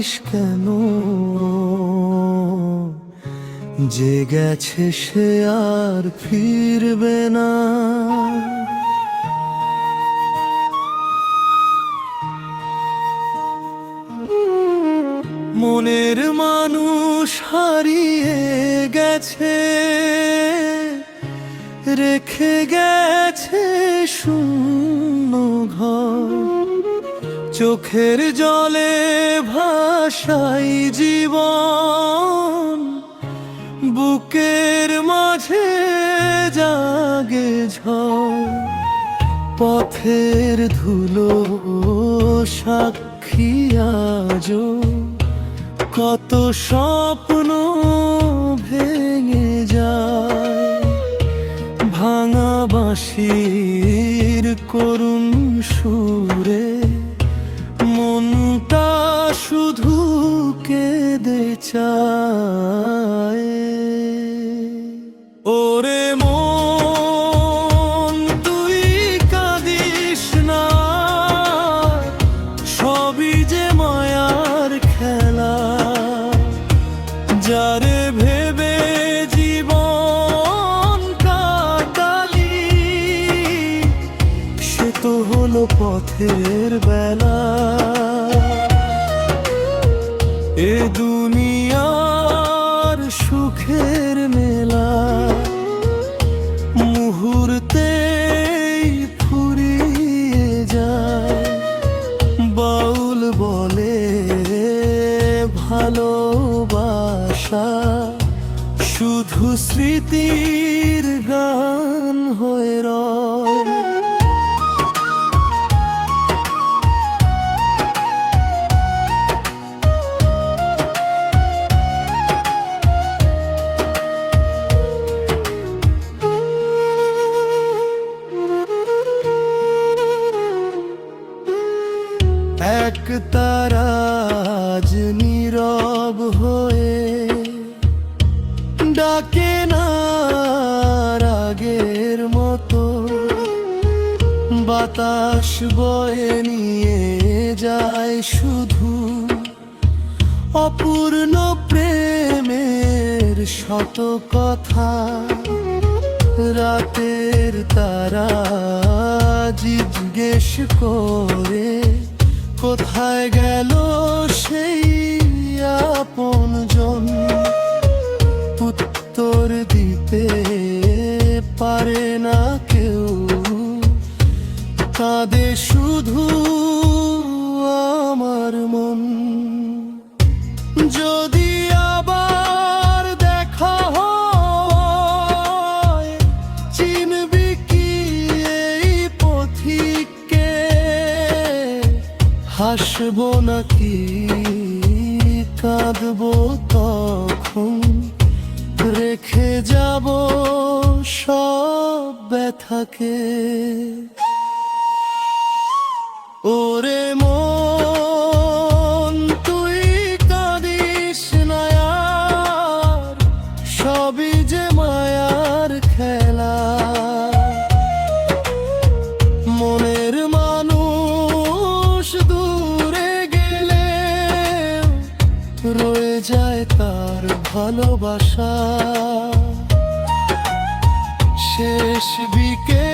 কাঁদিস কেন? যে গেছে সে আর ফিরবে না। মনের মানুষ হারিয়ে গেছে, রেখে গেছে শূন্য ঘর। চোখের জলে ভাসাই জীবন, বুকের মাঝে জাগে ঝড়। পথের ধুলো সাক্ষী আজো, কত স্বপ্ন ভেঙে যায়। ভাঙা বাঁশির করুণ সুরে মনটা শুধু কেঁদে চায়। ওরে মন তুই কাঁদিস না, সবই যে মায়ার খেলা। যারে ভেবে জীবন কাটালি, সে তো হলো পথের বেলা। এ দুনিয়ার সুখের মেলা মুহূর্তেই ফুরিয়ে যায়। বাউল বলে ভালোবাসা শুধু স্মৃতির গান হয়ে রয়। এক তারা আজ নীরব হয়ে ডাকে না রাগের মতো। বাতাস বয়ে নিয়ে যায় শুধু অপূর্ণ প্রেমের শত কথা। রাতের তারা জিজ্ঞেস করে, কোথায় গেল সেই আপনজন? উত্তর দিতে পারে না কেউ, কাঁদে শুধু আমার মন। যদি আবার দেখা হয়, চিনবি কি এই পথিককে? হাসবো নাকি কাঁদবো তখন, রেখে যাব সব ব্যথাকে। ওরে মন তুই কাঁদিস না আর, সবই যে মায়ার খেলা। মনের মানুষ দূরে গেলে রয়ে যায় তার ভালোবাসা। শেষ বিকেল